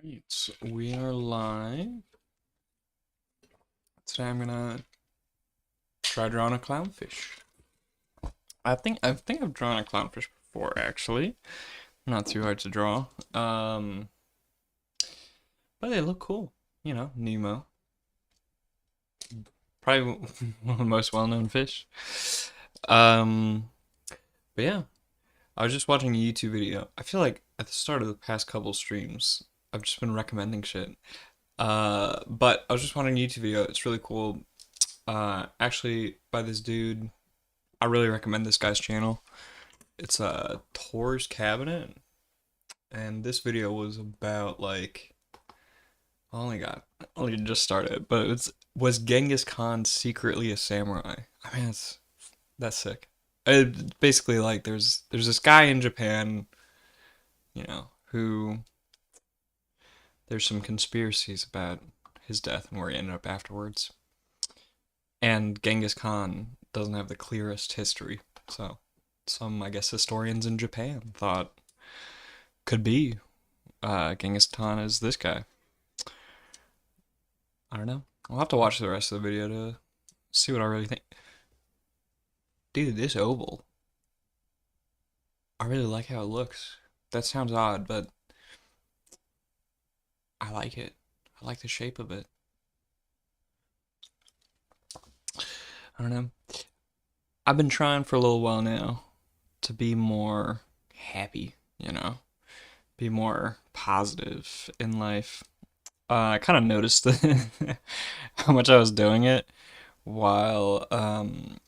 Right, we are live. Today I'm gonna try drawing a clownfish. I think I've drawn a clownfish before actually. Not too hard to draw. But they look cool. You know, Nemo. Probably one of the most well-known fish. Um, but yeah, I was just watching a YouTube video. I feel like at the start of the past couple streams, I've just been recommending shit. But I was just watching a YouTube video. It's really cool. Actually, by this dude. I really recommend this guy's channel. It's a Tor's Cabinet, and this video was about like I only just started, but was Genghis Khan secretly a samurai? I mean, that's sick. Basically, like there's this guy in Japan, who there's some conspiracies about his death and where he ended up afterwards. And Genghis Khan doesn't have the clearest history. So some, I guess, historians in Japan thought could be Genghis Khan is this guy. I don't know. I'll have to watch the rest of the video to see what I really think. Dude, this oval. I really like how it looks. That sounds odd, but I like it. I like the shape of it. I don't know. I've been trying for a little while now to be more happy, be more positive in life. I kind of noticed how much I was doing it while I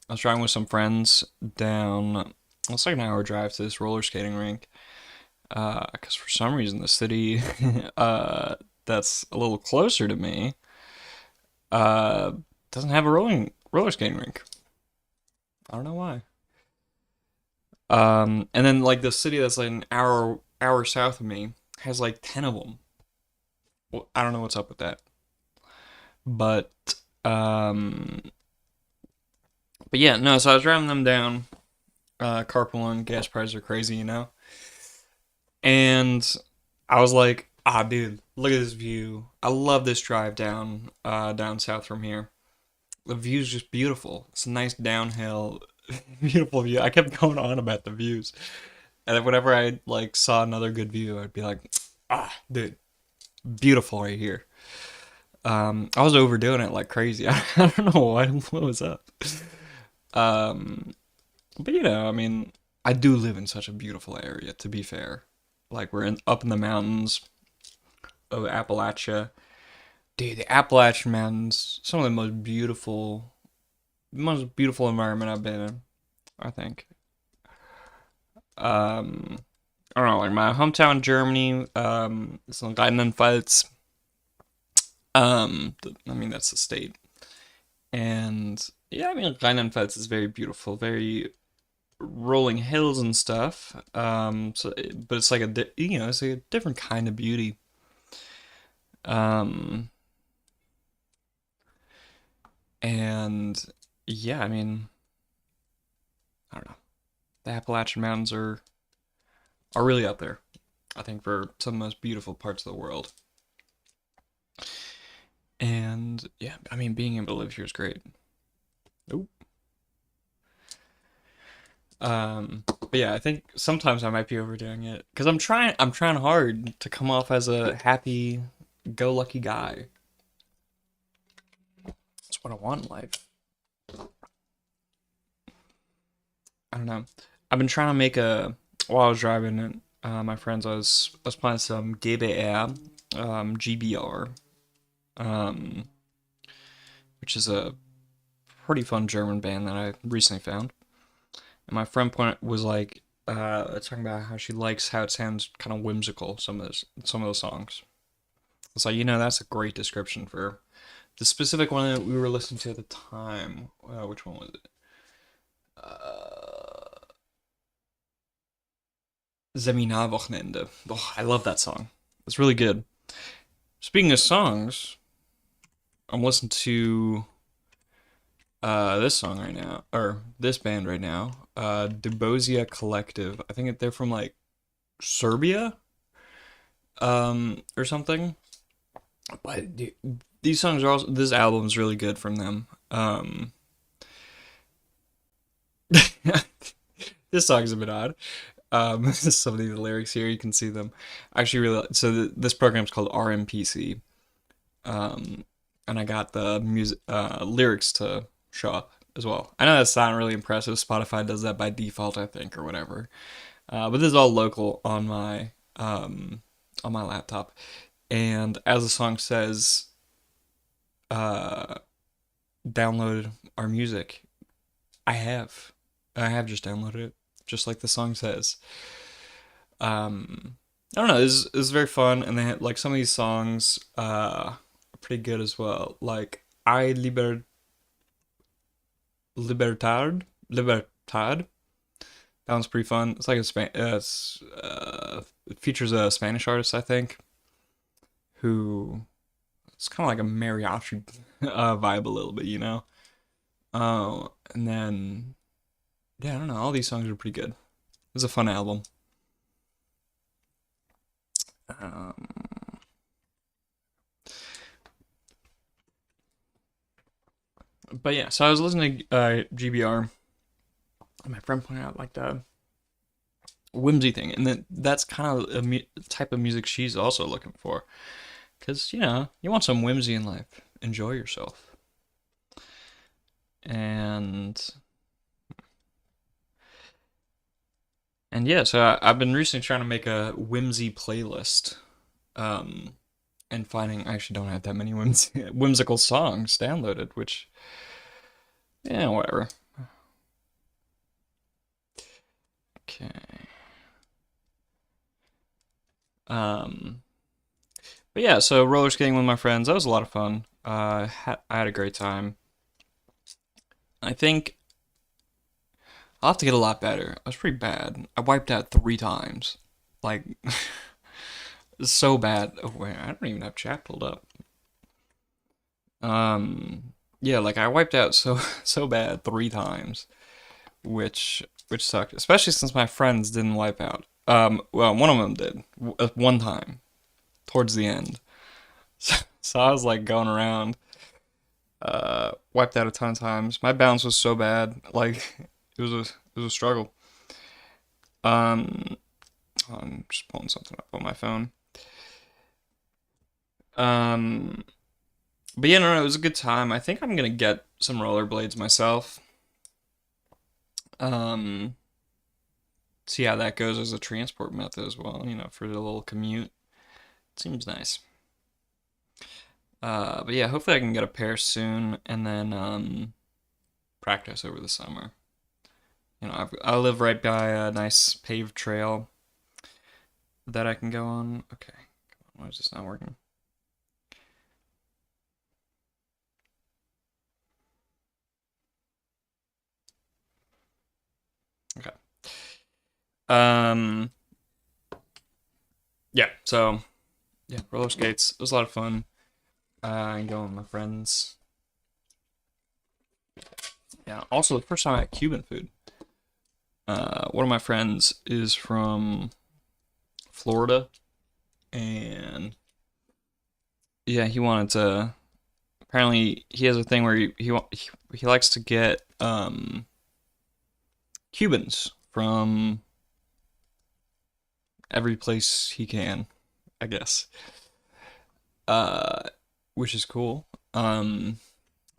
was driving with some friends down. It's like an hour drive to this roller skating rink. Because for some reason the city that's a little closer to me uh, doesn't have a roller skating rink. I don't know why. And then like the city that's like an hour south of me has like 10 of them. Well, I don't know what's up with that. But um but yeah, no, so I was driving them down, carpooling, gas prices are crazy. And I was like, ah dude, look at this view. I love this drive down south from here. The view's just beautiful. It's a nice downhill, beautiful view. I kept going on about the views. And whenever I like saw another good view, I'd be like, ah, dude, beautiful right here. I was overdoing it like crazy. I don't know what was up. Um, but I mean, I do live in such a beautiful area. To be fair, like up in the mountains of Appalachia. Dude, the Appalachian Mountains, some of the most beautiful environment I've been in. I think. Um, I don't know, like my hometown Germany. It's in Rheinland-Pfalz. I mean that's the state. And yeah, I mean Rheinland-Pfalz is very beautiful, very rolling hills and stuff. But it's like it's like a different kind of beauty. Um, and yeah, I mean, I don't know. The Appalachian Mountains are really up there. I think for some of the most beautiful parts of the world. And yeah, I mean, being able to live here is great. Nope. But yeah, I think sometimes I might be overdoing it because I'm trying hard to come off as a happy-go-lucky guy. That's what I want in life. I don't know. I've been trying to make while I was driving it, my friends, I was playing some GBR, GBR, um, which is a pretty fun German band that I recently found. And my friend was like, talking about how she likes how it sounds kind of whimsical. Some of the songs. It's like that's a great description for the specific one that we were listening to at the time. Which one was it? Seminarwochenende. Oh, I love that song. It's really good. Speaking of songs, I'm listening to this song right now, or this band right now, Dubozia Collective. I think they're from like Serbia. or something. But these songs are also, this album is really good from them. This song is a bit odd. Some of the lyrics here, you can see them. I actually really, so this program's called RMPC. Um, and I got the music, lyrics to show up as well. I know that's not really impressive. Spotify does that by default, I think, or whatever. But this is all local on my laptop. And as the song says, uh, download our music. I have. I have just downloaded it, just like the song says. I don't know. It's very fun, and they had like some of these songs are pretty good as well. Like Libertad. That one's pretty fun. It's like it features a Spanish artist, I think, who it's kind of like a mariachi vibe a little bit, you know. And then yeah, I don't know. All these songs are pretty good. It's a fun album. Um, but yeah, so I was listening to GBR, and my friend pointed out like the whimsy thing, and that's kind of a type of music she's also looking for, because you want some whimsy in life. Enjoy yourself, and yeah. So I've been recently trying to make a whimsy playlist, um, and finding I actually don't have that many whimsical songs downloaded, which yeah, whatever. Okay. Um, but yeah, so roller skating with my friends, that was a lot of fun. I had a great time. I think I'll have to get a lot better. I was pretty bad. I wiped out 3 times. Like, so bad. Oh, wait, I don't even have chat pulled up. Yeah, like I wiped out so so bad 3 times, which sucked. Especially since my friends didn't wipe out. Well, one of them did one time towards the end. So I was like going around, wiped out a ton of times. My balance was so bad, like it was a struggle. Um, I'm just pulling something up on my phone. Um, but yeah, no, it was a good time. I think I'm gonna get some rollerblades myself. Um, see how that goes as a transport method as well. For the little commute. It seems nice. But yeah, hopefully I can get a pair soon, and then practice over the summer. I live right by a nice paved trail that I can go on. Okay, why is this not working? Okay. Um, yeah. So yeah, roller skates. It was a lot of fun. And going with my friends. Yeah. Also, the first time I had Cuban food. One of my friends is from Florida, and yeah, he wanted to. Apparently, he has a thing where he likes to get Cubans from every place he can, I guess. Uh, which is cool.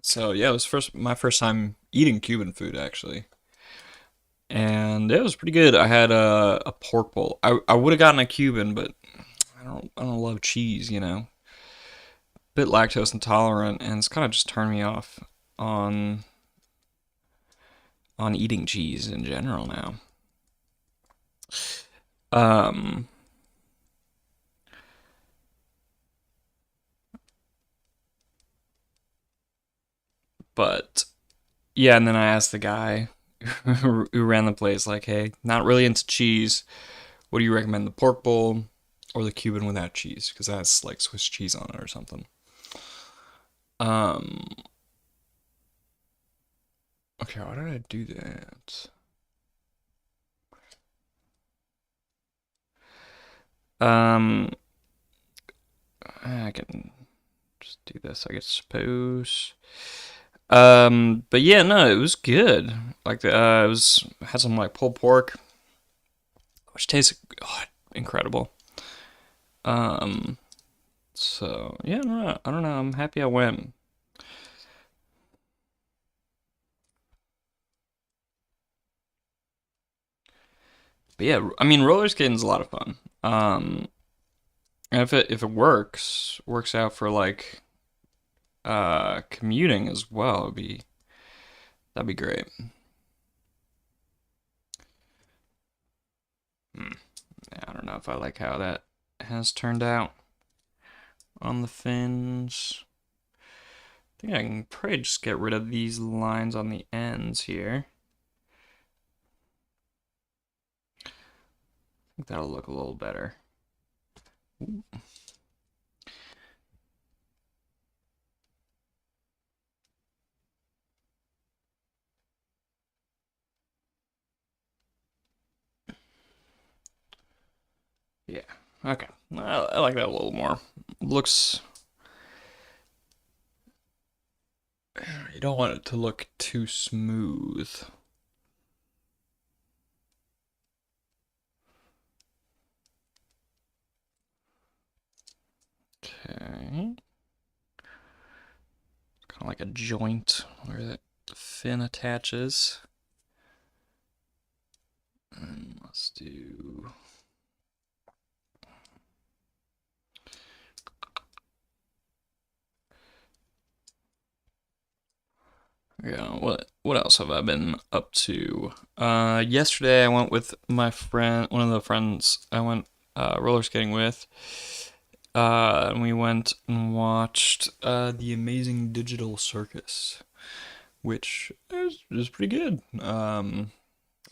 So yeah, it was my first time eating Cuban food actually, and it was pretty good. I had a pork bowl. I would have gotten a Cuban, but I don't love cheese, bit lactose intolerant, and it's kind of just turned me off on eating cheese in general now. Um, but yeah, and then I asked the guy who ran the place, like, hey, not really into cheese. What do you recommend, the pork bowl or the Cuban without cheese? Because that's like Swiss cheese on it or something. Um, okay, why did I do that? Um, I can just do this, I suppose. But yeah, no, it was good. Like it was had some like pulled pork, which tastes incredible. Um, so yeah, no, I don't know. I'm happy I went. But yeah, I mean, roller skating's a lot of fun. And if it works out for like commuting as well, that'd be great. Hmm. Yeah, I don't know if I like how that has turned out on the fins. I think I can probably just get rid of these lines on the ends here. I think that'll look a little better. Ooh. Yeah. Okay. I like that a little more. Looks. You don't want it to look too smooth. Okay. Kind of like a joint where that fin attaches. And let's do. Yeah, what else have I been up to? Yesterday I went with my friend, one of the friends I went roller skating with. And we went and watched the Amazing Digital Circus, which is pretty good. I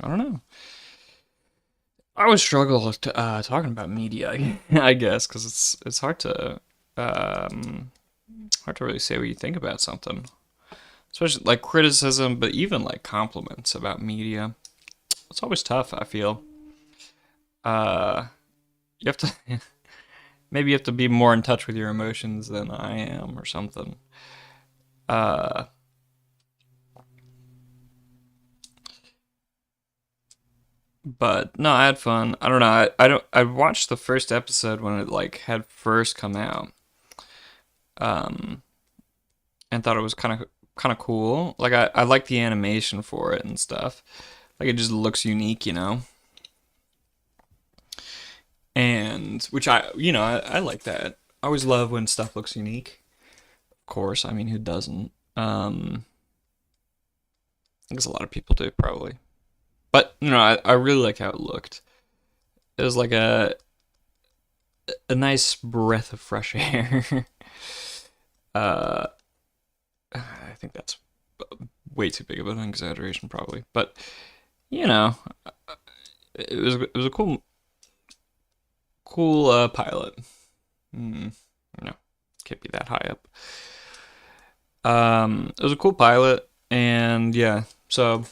don't know. I always struggle with talking about media, I guess, because it's um, hard to really say what you think about something, especially like criticism, but even like compliments about media. It's always tough, I feel. Uh, you have to maybe you have to be more in touch with your emotions than I am, or something. Uh, but no, I had fun. I don't know. I don't. I watched the first episode when it like had first come out. Um, and thought it was kind of cool. Like I like the animation for it and stuff. Like it just looks unique, you know. And which I like that. I always love when stuff looks unique. Of course, I mean who doesn't? I guess a lot of people do probably. But I really like how it looked. It was like a nice breath of fresh air. uh, I think that's way too big of an exaggeration, probably. But you know, it was a cool pilot. Hmm, no, can't be that high up. It was a cool pilot, and yeah. So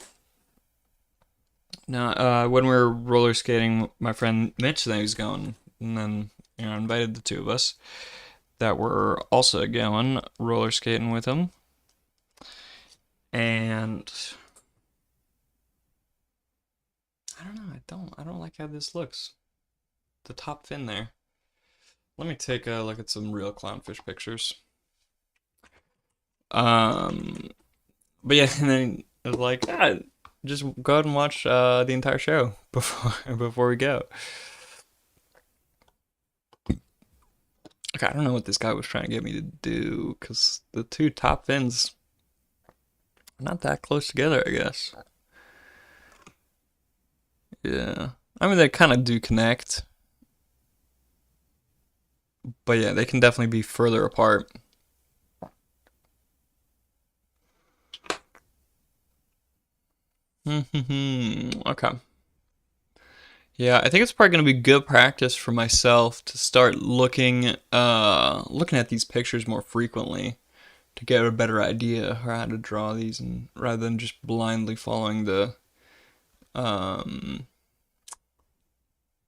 now, when we were roller skating, my friend Mitch said he was going, and then invited the two of us that were also going roller skating with him, and I don't know. I don't like how this looks. The top fin there. Let me take a look at some real clownfish pictures. Um, but yeah, and then it was like, just go ahead and watch the entire show before we go. Okay, I don't know what this guy was trying to get me to do because the two top fins are not that close together, I guess. Yeah, I mean they kind of do connect, but yeah, they can definitely be further apart. Okay. Yeah, I think it's probably gonna be good practice for myself to start looking at these pictures more frequently to get a better idea of how to draw these, and rather than just blindly following um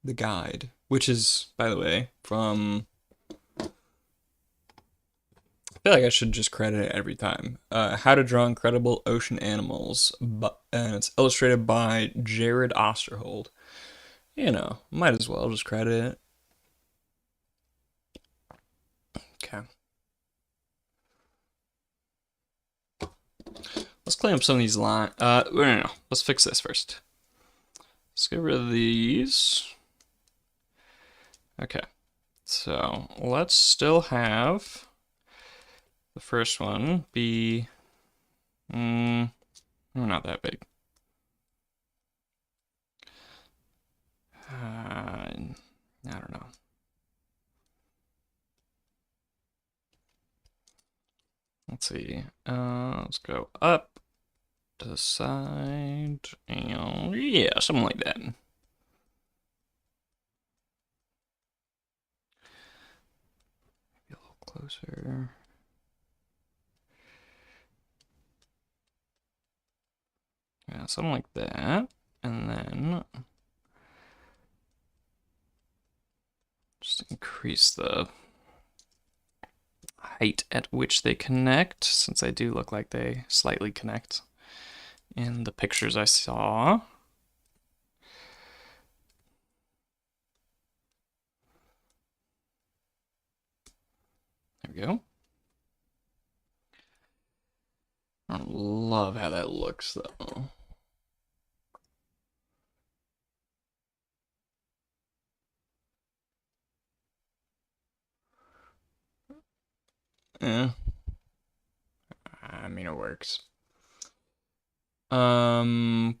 the guide, which is, by the way, from feel like I should just credit it every time. How to Draw Incredible Ocean Animals, and it's illustrated by Jared Osterhold. Might as well just credit it. Okay. Let's clean up some of these lines. No. Let's fix this first. Let's get rid of these. Okay. So let's still have the first one be not that big. I don't know. Let's see. Let's go up to the side, and yeah, something like that. Maybe a little closer. Yeah, something like that. And then just increase the height at which they connect, since they do look like they slightly connect in the pictures I saw. There we go. I don't love how that looks, though. Yeah. I mean, it works. Um,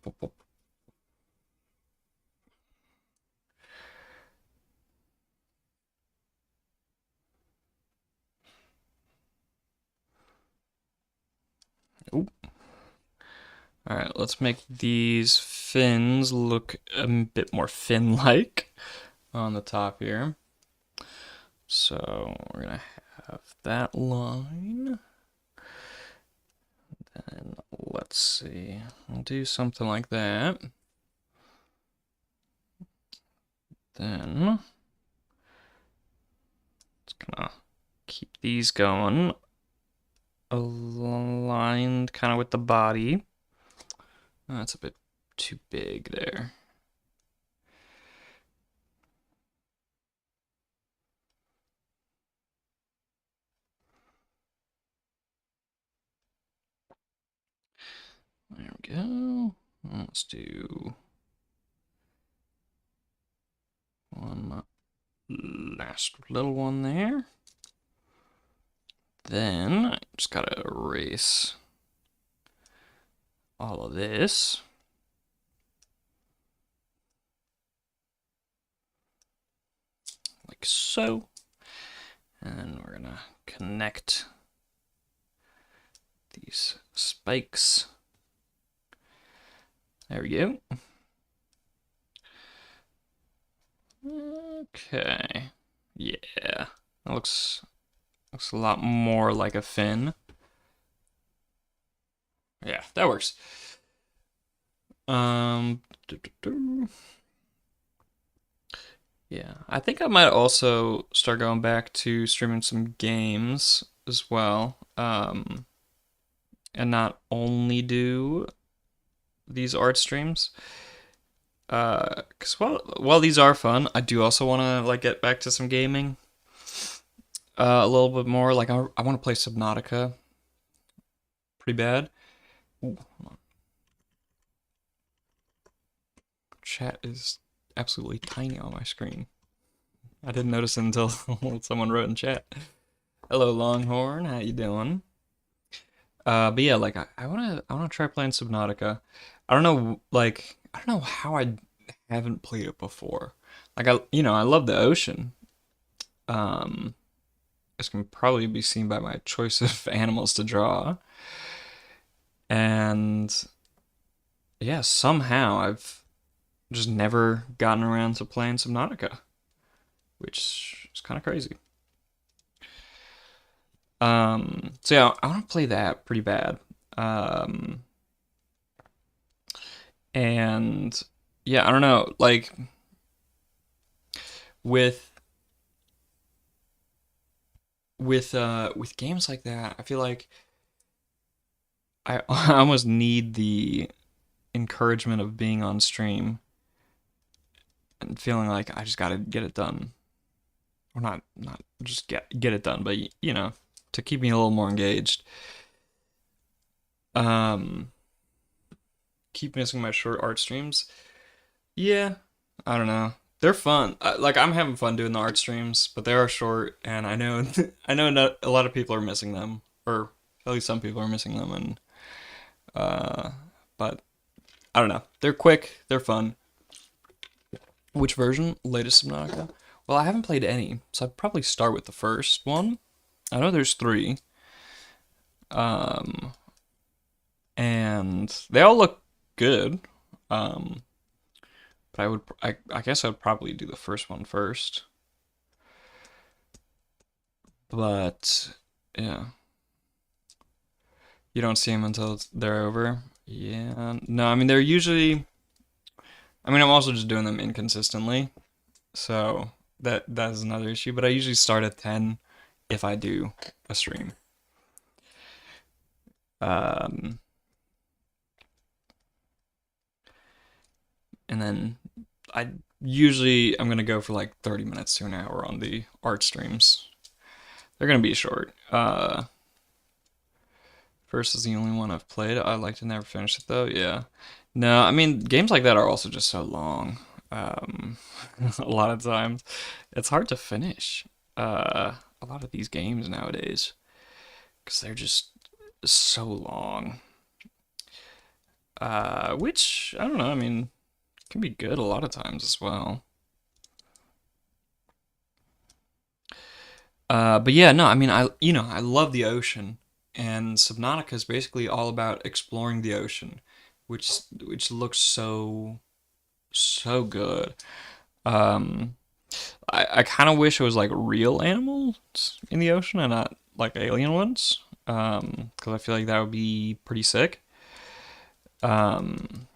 All right, let's make these fins look a bit more fin-like on the top here. So we're gonna have that line. Then let's see, I'll do something like that. Then it's gonna keep these going aligned kind of with the body. That's a bit too big there. There we go. Let's do one last little one there. Then I just gotta erase all of this. Like so. And we're gonna connect these spikes. There we go. Okay. Yeah. That looks a lot more like a fin. Yeah, that works. Yeah, I think I might also start going back to streaming some games as well. And not only do these art streams. Cause while these are fun, I do also want to like get back to some gaming. A little bit more. Like I want to play Subnautica. Pretty bad. Ooh, hold on. Chat is absolutely tiny on my screen. I didn't notice it until someone wrote in chat. Hello, Longhorn. How you doing? But yeah, like I wanna try playing Subnautica. I don't know how I haven't played it before. Like I love the ocean. Um, this can probably be seen by my choice of animals to draw. And yeah, somehow I've just never gotten around to playing Subnautica, which is kind of crazy. So yeah, I want to play that pretty bad. Um, and yeah, I don't know, like with with games like that, I feel like I I almost need the encouragement of being on stream and feeling like I just gotta get it done, or not just get it done, but you know, to keep me a little more engaged. Um, keep missing my short art streams. Yeah, I don't know. They're fun. Like I'm having fun doing the art streams, but they are short, and I know I know not, a lot of people are missing them, or at least some people are missing them, and uh, but I don't know. They're quick. They're fun. Which version? Latest Subnautica? Well, I haven't played any, so I'd probably start with the first one. I know there's three, um, and they all look good. Um, but I guess I'd probably do the first one first. But yeah, you don't see them until they're over. Yeah, no, I mean they're usually. I mean, I'm also just doing them inconsistently, so that is another issue. But I usually start at 10 if I do a stream. Um, and then I usually I'm gonna go for like 30 minutes to an hour on the art streams. They're gonna be short. First is the only one I've played. I'd like to never finish it though. Yeah. No, I mean games like that are also just so long. Um, a lot of times it's hard to finish. A lot of these games nowadays because they're just so long. Which I don't know. I mean, can be good a lot of times as well. But yeah, no, I mean, I love the ocean, and Subnautica is basically all about exploring the ocean, which looks so good. Um, I kind of wish it was like real animals in the ocean and not like alien ones. Because I feel like that would be pretty sick. Um,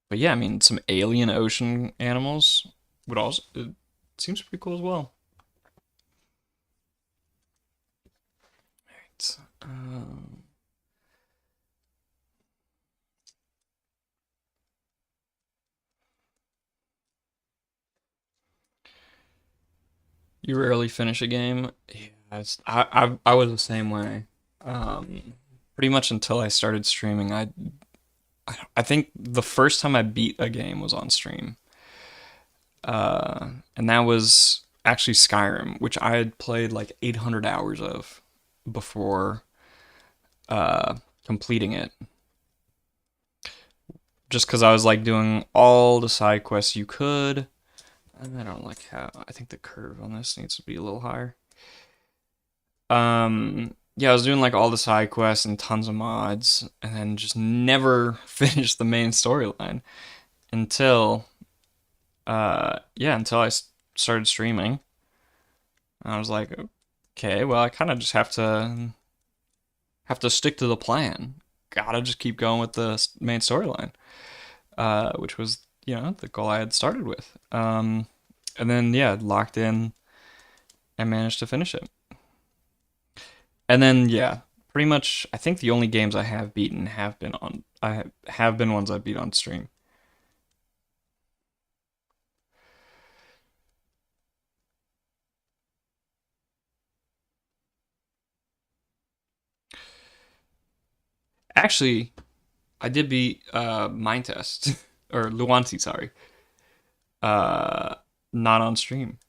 but yeah, I mean, some alien ocean animals would also it seems pretty cool as well. Right. You rarely finish a game. Yeah, I was the same way. Pretty much until I started streaming, I think the first time I beat a game was on stream. And that was actually Skyrim, which I had played like 800 hours of before uh completing it. Just because I was like doing all the side quests you could. And I don't like how I think the curve on this needs to be a little higher. Yeah, I was doing like all the side quests and tons of mods, and then just never finished the main storyline until, yeah, until started streaming. And I was like, okay, well, I kind of just have to stick to the plan. Gotta just keep going with the main storyline, which was, the goal I had started with. And then yeah, locked in and managed to finish it. And then yeah, pretty much I think the only games I have beaten have been ones I beat on stream. Actually, I did beat Mind Test or Luansi, sorry. Uh Not on stream.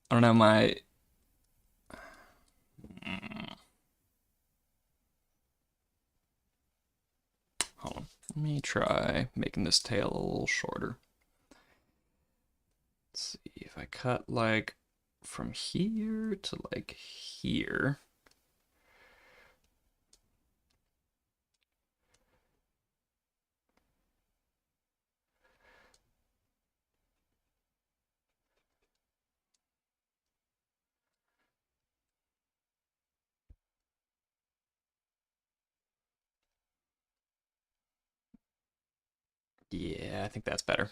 I don't know my hold on. Let me try making this tail a little shorter. Let's see if I cut like from here to like here. Yeah, I think that's better.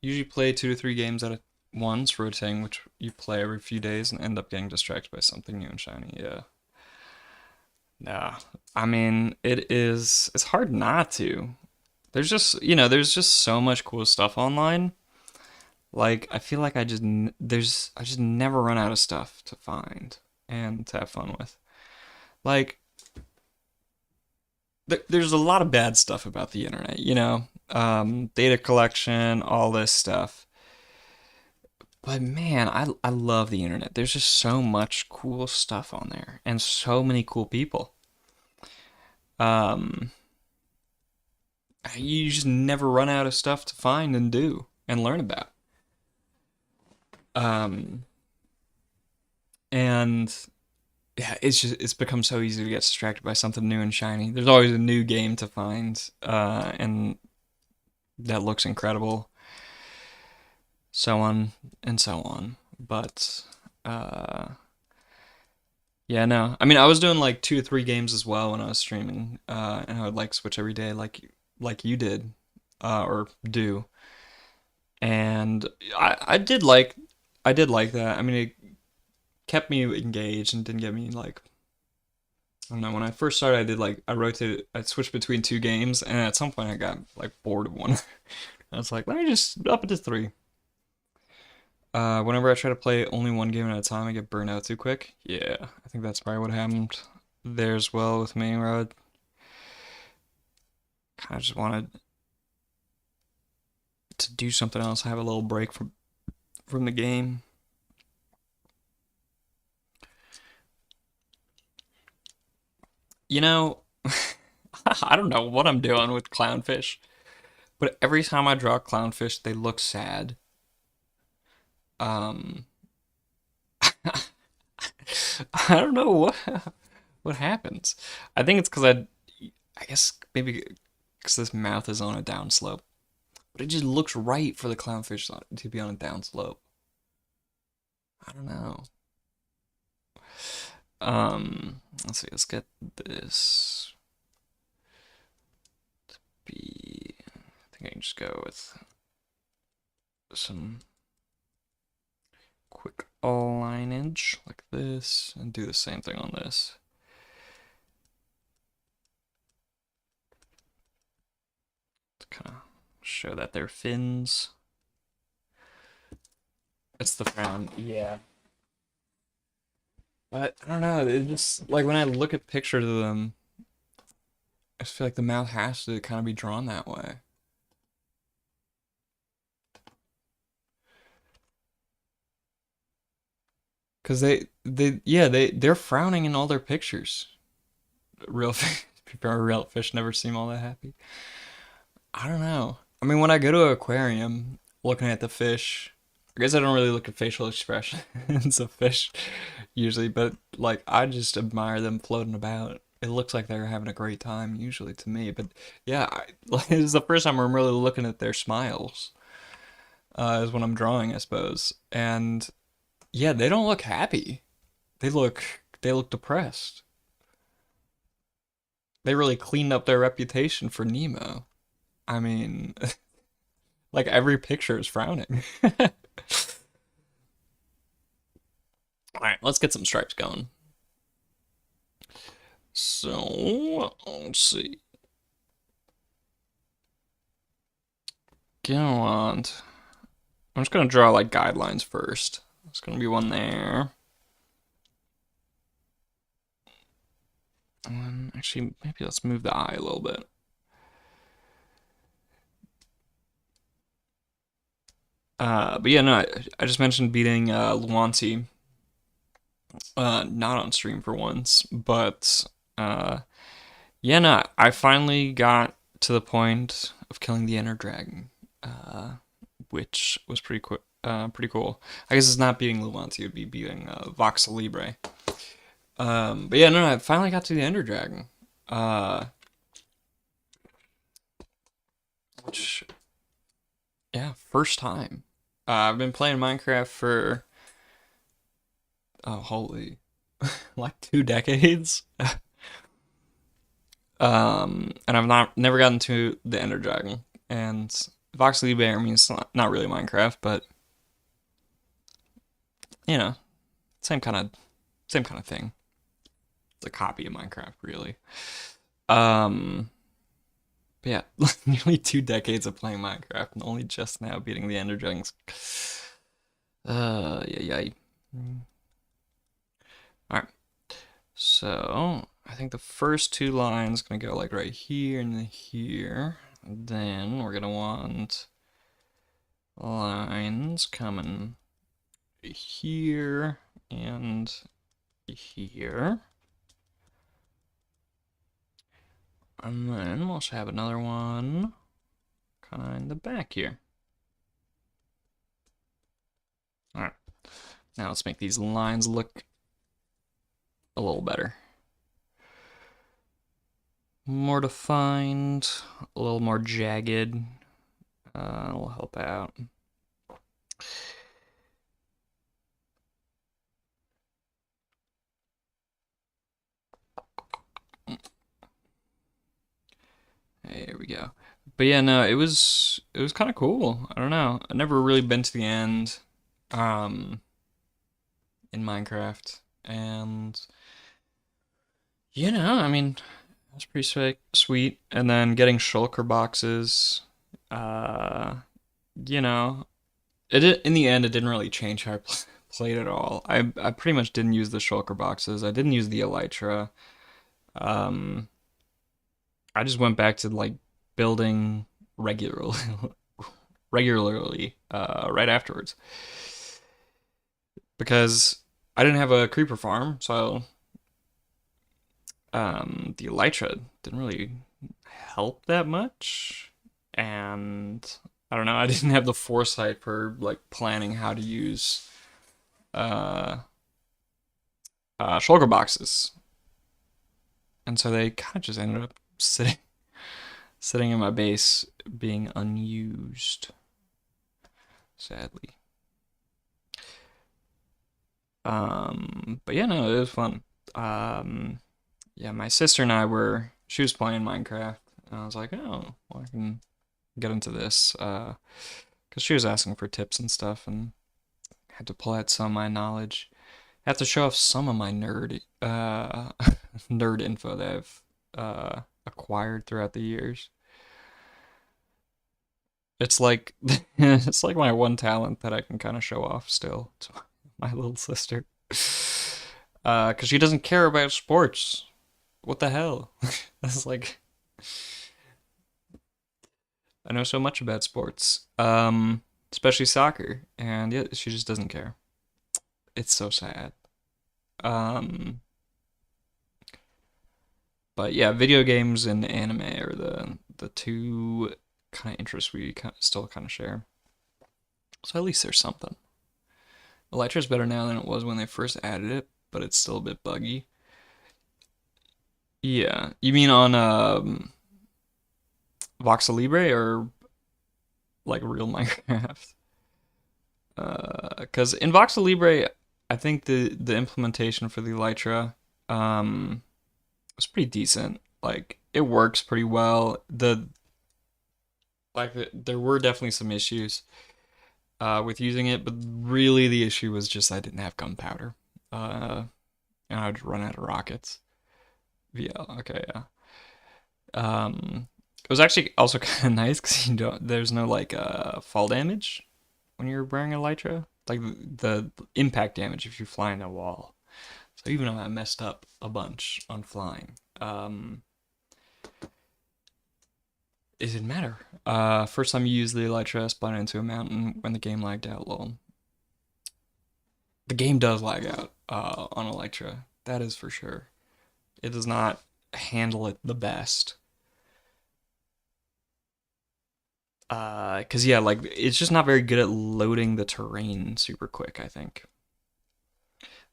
Usually play 2 to 3 games at a ones rotating, which you play every few days and end up getting distracted by something new and shiny. Yeah. Yeah. I mean, it's hard not to. There's just, there's just so much cool stuff online. Like, I feel like I just never run out of stuff to find and to have fun with. Like, there's a lot of bad stuff about the internet, data collection, all this stuff. But man, I love the internet. There's just so much cool stuff on there and so many cool people. Um, you just never run out of stuff to find and do and learn about. Um, and yeah, it's become so easy to get distracted by something new and shiny. There's always a new game to find, and that looks incredible. So on and so on. But yeah, no. I mean, I was doing like 2 or 3 games as well when I was streaming, and I would like switch every day, like you did, or do. And I did like that. I mean, it kept me engaged and didn't get me like I don't know. When I first started, I rotated, I switched between 2 games, and at some point I got like bored of one. I was like, let me just up it to 3. Whenever I try to play only one game at a time, I get burnt out too quick. Yeah, I think that's probably what happened there as well with me, where I kind of just wanted to do something else, have a little break from the game. You know, I don't know what I'm doing with clownfish, but every time I draw clownfish, they look sad. Um, I don't know what happens. I think it's because I guess maybe because this mouth is on a downslope, but it just looks right for the clownfish to be on a downslope. I don't know. Let's see. Let's get this to be. I think I can just go with some quick lineage like this, and do the same thing on this. To kind of show that they're fins. It's the frown. Yeah. But I don't know. It just like when I look at pictures of them, I just feel like the mouth has to kind of be drawn that way. Cause they're frowning in all their pictures. Real fish, real fish never seem all that happy. I don't know. I mean, when I go to an aquarium, looking at the fish, I guess I don't really look at facial expressions of fish usually, but like I just admire them floating about. It looks like they're having a great time usually to me, but yeah, like, this is the first time I'm really looking at their smiles. Is when I'm drawing, I suppose, and yeah, they don't look happy. They look depressed. They really cleaned up their reputation for Nemo. I mean, like every picture is frowning. All right, let's get some stripes going. So, let's see. Go on. I'm just gonna draw like guidelines first. There's gonna be one there. And actually, maybe let's move the eye a little bit. But yeah, no, I just mentioned beating Luanti, not on stream for once, but yeah, no, I finally got to the point of killing the Ender Dragon, which was pretty cool. I guess it's not beating Luanti, it'd be beating Vox Libre. But yeah, no, I finally got to the Ender Dragon, which yeah, first time. I've been playing Minecraft for oh holy, like 2 decades. And I've not never gotten to the Ender Dragon. And Voxel Bear means not really Minecraft, but you know, same kind of thing. It's a copy of Minecraft, really. Um, but yeah, nearly 2 decades of playing Minecraft and only just now beating the Ender Dragons. Yeah. All right. So I think the first two lines gonna go like right here and then here. Then we're gonna want lines coming here and here. And then we'll have another one kind of in the back here. All right. Now let's make these lines look a little better. More defined, a little more jagged. Will help out. There we go. But yeah, no, it was kind of cool. I don't know. I've never really been to the end um in Minecraft. And I mean, that's pretty sweet. And then getting shulker boxes, uh you know, in the end it didn't really change how I played at all. I pretty much didn't use the shulker boxes. I didn't use the elytra. Um I just went back to like building regularly right afterwards because I didn't have a creeper farm, so the elytra didn't really help that much, and I don't know. I didn't have the foresight for like planning how to use uh, shulker boxes, and so they kind of just ended up sitting in my base being unused, sadly. But yeah, no, it was fun. Um, yeah, my sister and she was playing Minecraft, and I was like, oh, well, I can get into this, because she was asking for tips and stuff, and had to pull out some of my knowledge. I have to show off some of my nerd info that I've acquired throughout the years. It's like it's like my one talent that I can kind of show off still to my little sister. Because she doesn't care about sports. What the hell? That's like I know so much about sports, especially soccer, and yeah, she just doesn't care. It's so sad. Um, but yeah, video games and anime are the two kind of interests we still kind of share. So at least there's something. Elytra's better now than it was when they first added it, but it's still a bit buggy. Yeah, you mean on Voxel Libre or like real Minecraft? Because in Voxel Libre, I think the implementation for the Elytra was pretty decent. Like it works pretty well. There were definitely some issues with using it, but really the issue was just I didn't have gunpowder, and I'd run out of rockets. Yeah, okay, yeah. It was actually also kind of nice because there's no like fall damage when you're wearing a Elytra, like the impact damage if you fly in a wall. So even though I messed up a bunch on flying, it didn't matter. First time you use the Elytra, spun into a mountain when the game lagged out. Lol. The game does lag out on Elytra. That is for sure. It does not handle it the best. Cause yeah, like it's just not very good at loading the terrain super quick, I think.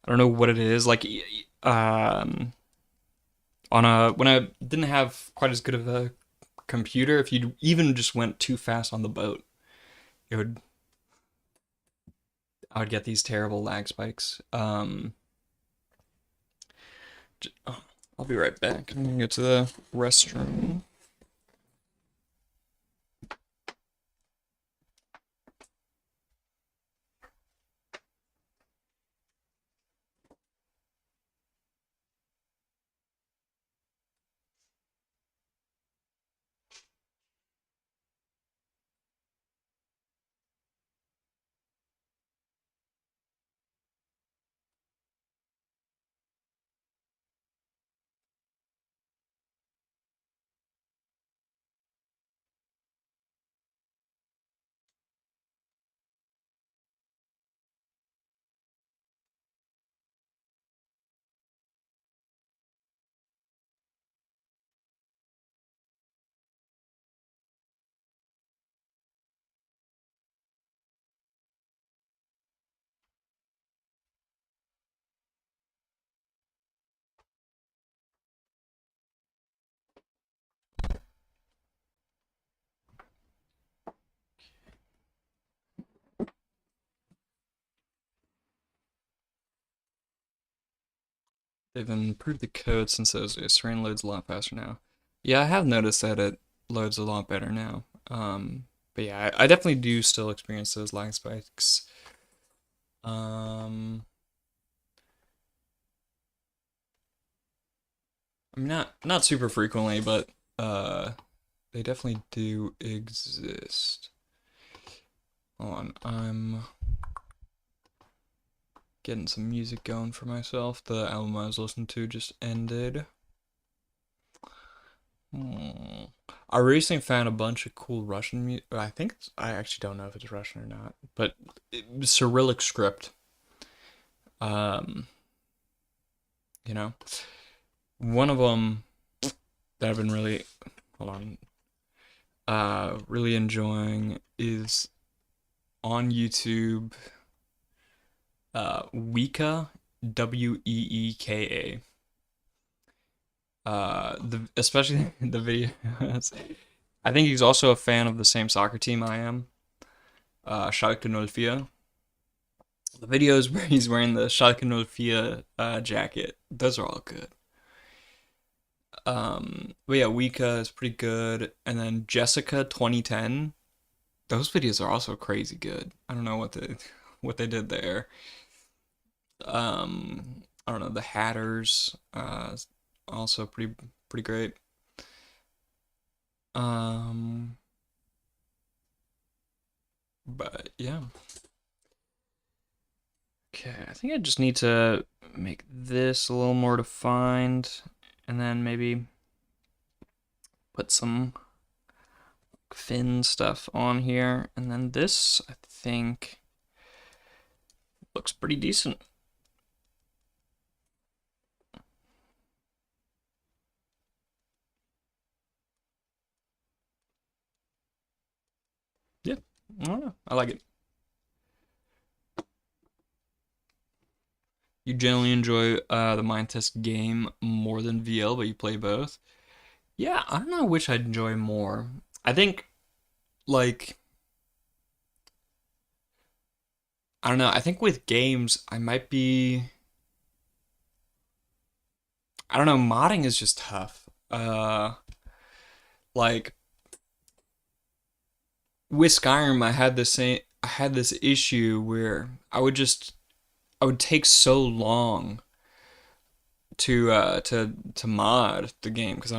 I don't know what it is. Like on a when I didn't have quite as good of a computer, if you even just went too fast on the boat, it would I would get these terrible lag spikes. Oh, I'll be right back. I'm gonna get to the restroom. They've improved the code since those Serene loads a lot faster now. Yeah, I have noticed that it loads a lot better now. But yeah, I definitely do still experience those lag spikes. Um, I mean, not super frequently, but they definitely do exist. Hold on, I'm getting some music going for myself. The album I was listening to just ended. I recently found a bunch of cool Russian music. I think I actually don't know if it's Russian or not, but Cyrillic script. Um, you know, one of them that I've been really, hold on, really enjoying is on YouTube. Weeka, Weeka. The especially the videos. I think he's also a fan of the same soccer team I am. Schalke 04. The videos where he's wearing the Schalke 04 jacket, those are all good. But yeah, Wika is pretty good, and then Jessica 2010. Those videos are also crazy good. I don't know what they did there. I don't know, the Hatters, also pretty great. Um, but yeah. Okay, I think I just need to make this a little more defined, and then maybe put some fin stuff on here, and then this I think looks pretty decent. Yeah, I don't know, I like it. You generally enjoy the mind test game more than VL, but you play both. Yeah, I don't know which I'd enjoy more. I think like I don't know. I think with games, I might be. I don't know. Modding is just tough. Like with Skyrim, I had this issue where I would take so long to mod the game because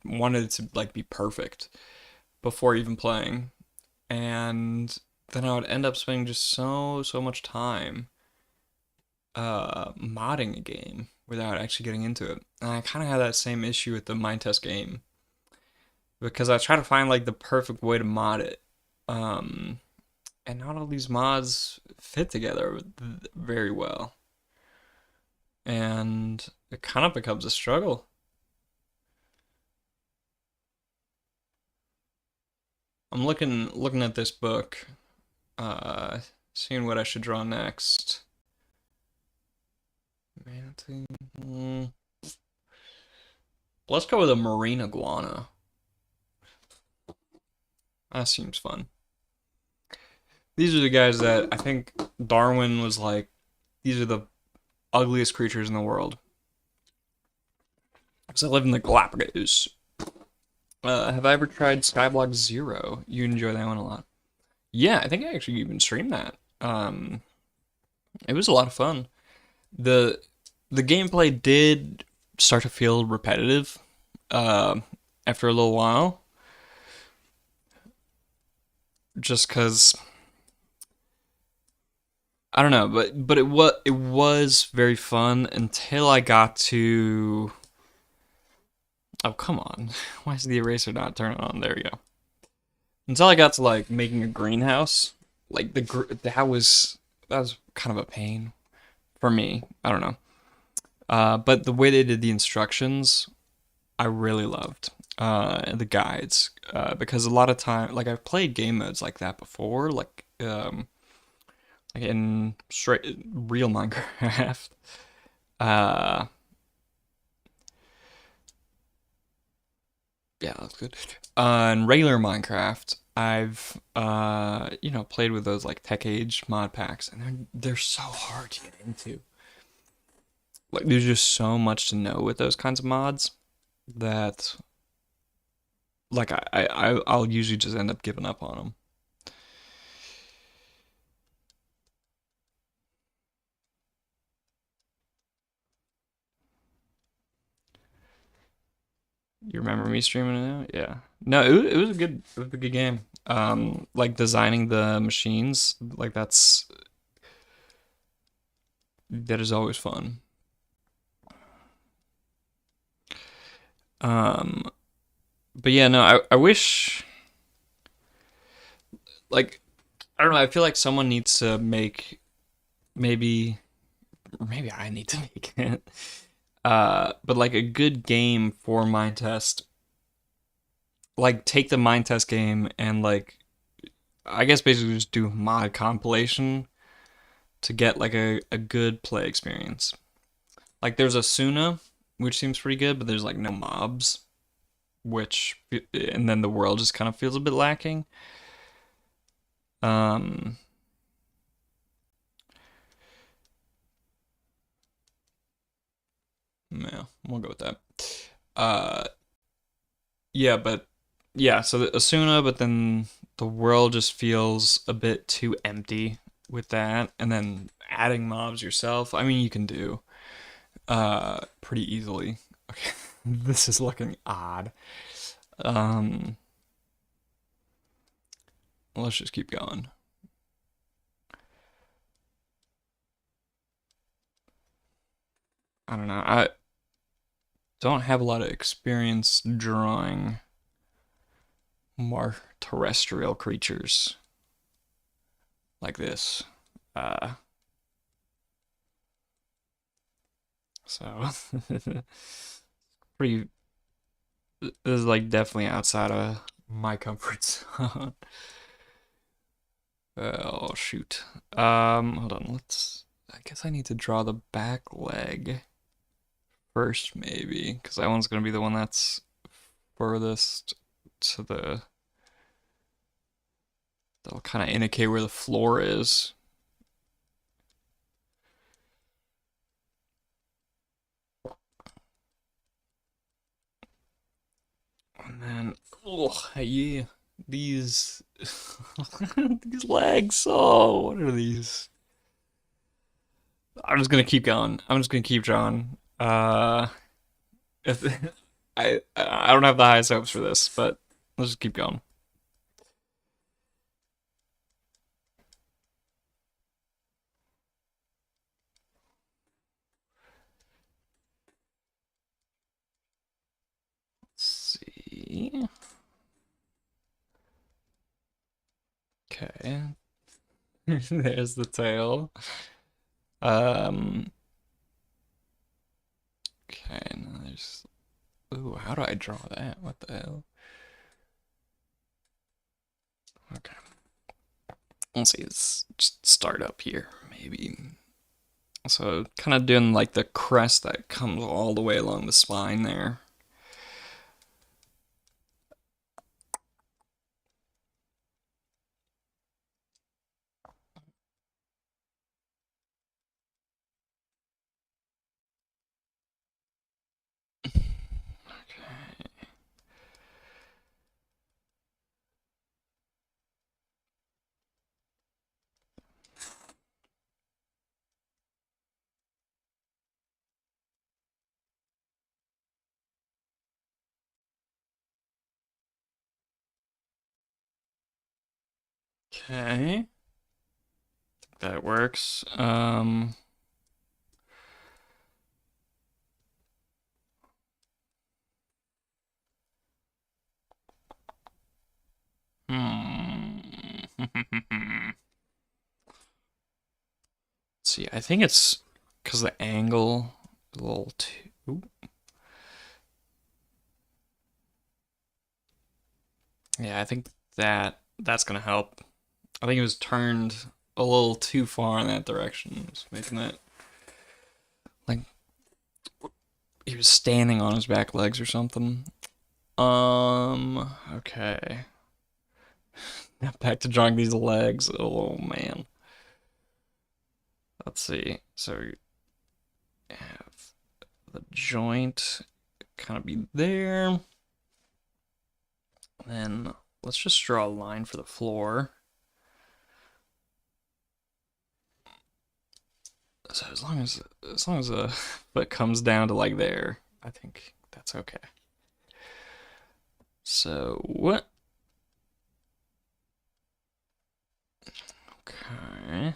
wanted it to like be perfect before even playing, and then I would end up spending just so much time modding a game without actually getting into it. And I kind of have that same issue with the mind test game because I try to find like the perfect way to mod it. Um, and not all these mods fit together very well. And it kind of becomes a struggle. I'm looking at this book, uh, seeing what I should draw next. Manatee. Let's go with a marine iguana. That seems fun. These are the guys that I think Darwin was like, these are the ugliest creatures in the world. Because I live in the Galapagos. Have I ever tried Skyblock Zero? You enjoy that one a lot. Yeah, I think I actually even streamed that. It was a lot of fun. The the gameplay did start to feel repetitive uh, after a little while, just because I don't know, but it was very fun until I got to. Oh, come on. Why is the eraser not turning on? There we go. Until I got to like making a greenhouse, like that was kind of a pain for me. I don't know. But the way they did the instructions, I really loved. The guides, because a lot of time, like I've played game modes like that before, like in straight real Minecraft. Uh, yeah, that's good. In regular Minecraft, I've played with those like Tech Age mod packs, and they're so hard to get into. Like there's just so much to know with those kinds of mods that like I'll usually just end up giving up on them. You remember me streaming it out? Yeah. No, it was a good game. Like designing the machines, like that is always fun. Um, but yeah, no, I wish like I don't know, I feel like someone needs to make maybe maybe I need to make it. But like a good game for mind test. Like take the mind test game and like I guess basically just do mod compilation to get like a good play experience. Like there's Asuna, which seems pretty good, but there's like no mobs, which and then the world just kind of feels a bit lacking. Um, yeah, we'll go with that. Uh, yeah, but yeah, so the Asuna, but then the world just feels a bit too empty with that, and then adding mobs yourself. I mean, you can do pretty easily. Okay, this is looking odd. Um, let's just keep going. I don't know. I don't have a lot of experience drawing more terrestrial creatures like this. Uh, so pretty. This is like definitely outside of my comfort zone. Oh shoot. Hold on. Let's. I guess I need to draw the back leg first, maybe, because that one's gonna be the one that's furthest to the. That'll kind of indicate where the floor is. And then, oh yeah, these these legs. Oh, what are these? I'm just gonna keep going. I'm just gonna keep drawing. If I don't have the highest hopes for this, but let's just keep going. Let's see. Okay, there's the tail. Um. Okay, now there's. Ooh, how do I draw that? What the hell? Okay. Let's see. Let's just start up here, maybe. So kind of doing like the crest that comes all the way along the spine there. Okay, that works. Hmm. Let's see, I think it's because the angle is a little too. Yeah, I think that's gonna help. I think it was turned a little too far in that direction, just making it like he was standing on his back legs or something. Okay. Now back to drawing these legs. Oh man. Let's see. So we have the joint kind of be there. Then let's just draw a line for the floor. So as long as the foot comes down to like there, I think that's okay. So what? Okay.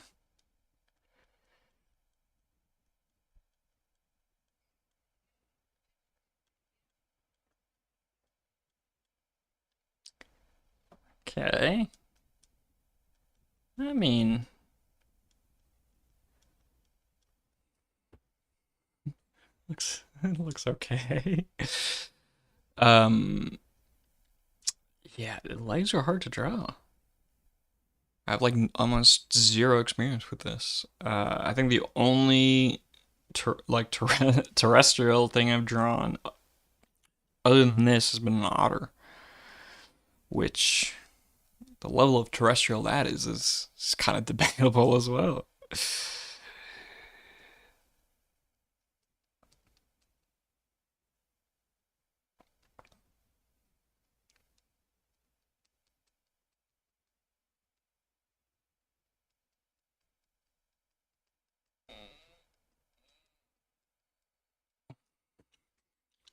Okay. I mean, looks okay. Um, yeah, the legs are hard to draw. I have like almost zero experience with this. I think the only terrestrial thing I've drawn other than this has been an otter, which the level of terrestrial that is kind of debatable as well.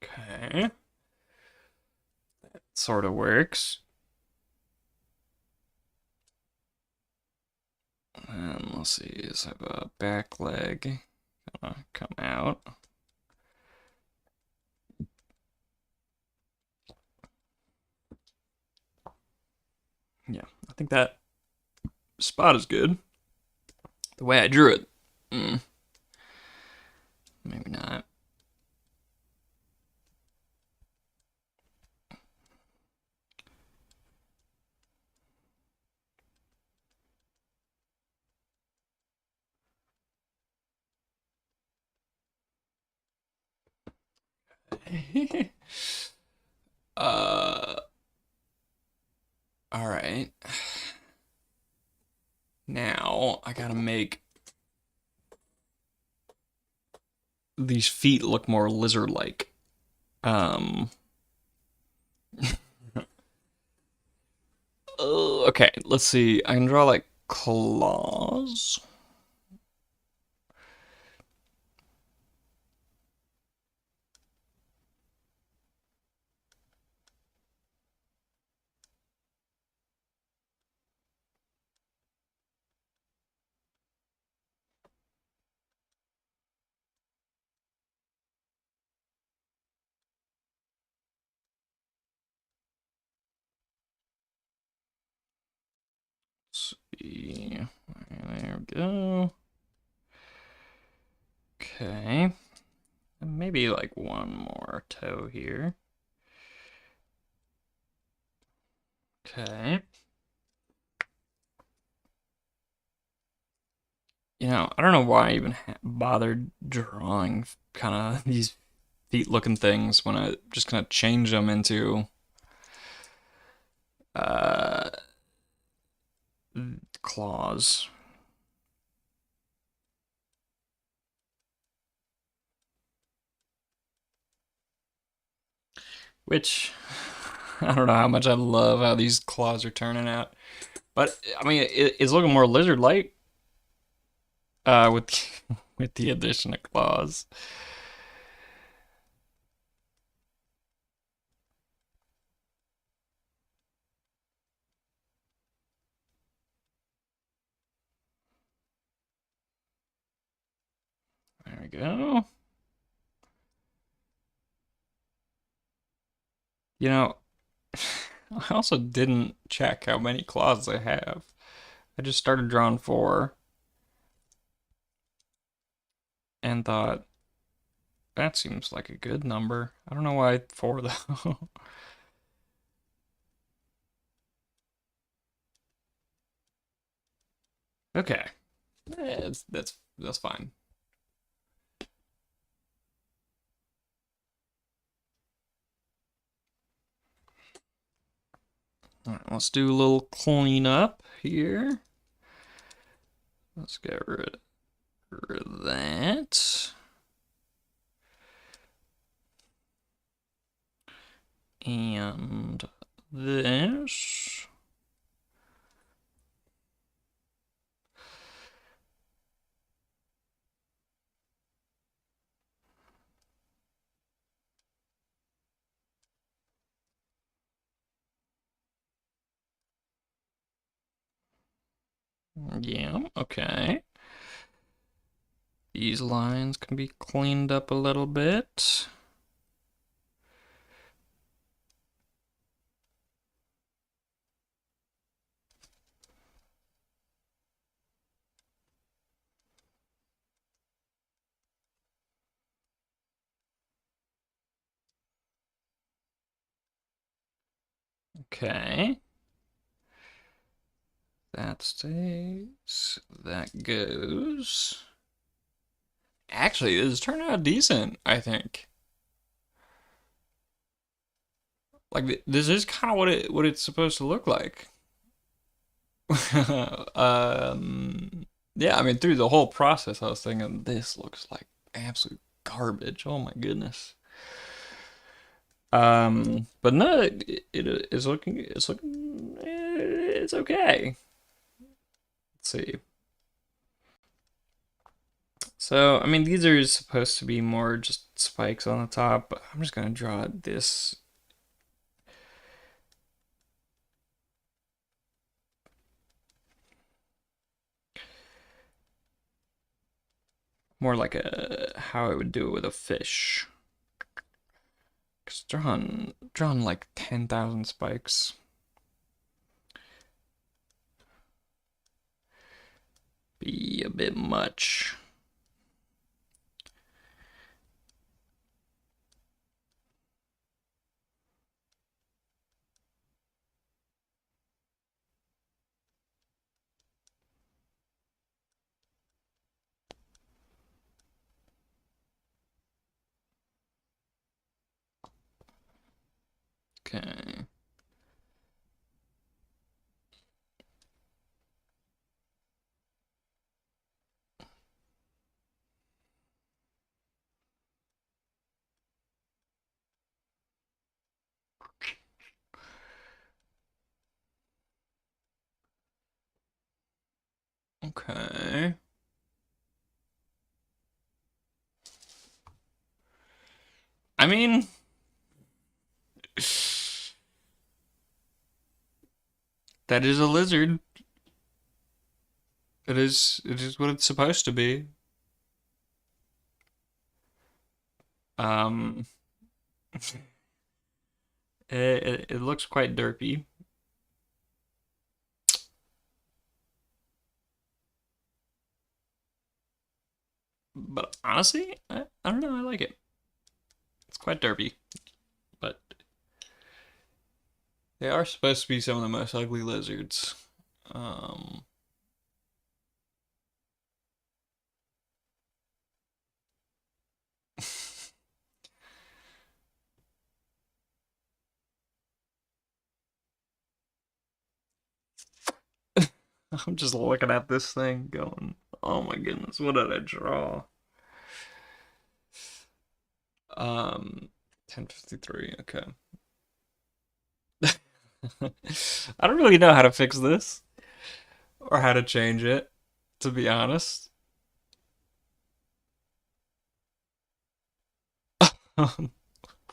Okay, sort of works. And let's see, is have a back leg gonna come out. Yeah, I think that spot is good. The way I drew it, maybe not. uh, all right. Now I gotta make these feet look more lizard-like. Um. Okay, let's see. I can draw like claws. Let's see. There we go. Okay. Maybe like one more toe here. Okay. I don't know why I even bothered drawing kind of these feet looking things when I just kind of change them into uh, claws. Which, I don't know how much I love how these claws are turning out. But, I mean, it's looking more lizard-like with, with the addition of claws. There we go. You know, I also didn't check how many claws I have. I just started drawing 4 and thought, that seems like a good number. I don't know why 4 though. Okay. That's fine. All right, let's do a little cleanup here. Let's get rid of that. And this. Yeah, okay. These lines can be cleaned up a little bit. Okay. That stays. That goes. Actually, this turned out decent, I think. Like this is kind of what it's supposed to look like. Yeah, I mean through the whole process I was thinking this looks like absolute garbage. Oh my goodness. But no, it is looking it's okay. Let's see. So, I mean, these are supposed to be more just spikes on the top, but I'm just gonna draw this more like a how I would do it with a fish. Cause drawn like 10,000 spikes. Be a bit much. Okay. Okay. I mean, that is a lizard. It is what it's supposed to be. Um, it looks quite derpy, but honestly, I don't know. I like it. It's quite derpy, but they are supposed to be some of the most ugly lizards. Um, I'm just looking at this thing going, oh my goodness, what did I draw? Um, 1053, okay. I don't really know how to fix this or how to change it, to be honest.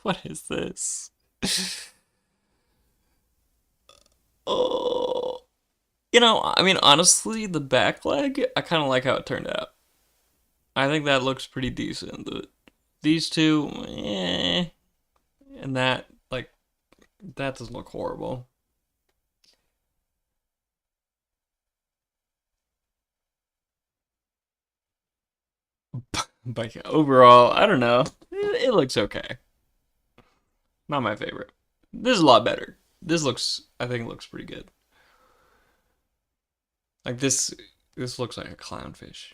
What is this? Oh, I mean, honestly, the back leg, I kind of like how it turned out. I think that looks pretty decent. These two, and that, like, that doesn't look horrible. But yeah, overall, I don't know. It looks okay. Not my favorite. This is a lot better. This looks, I think, it looks pretty good. Like this looks like a clownfish,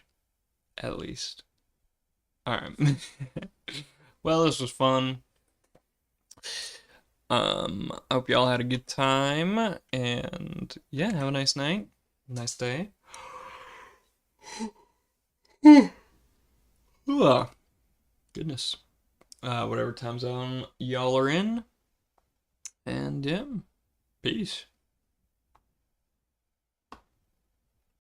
at least. All right. Well, this was fun. I hope y'all had a good time, and yeah, have a nice night, nice day. Ah, goodness. Whatever time zone y'all are in. And yeah, peace.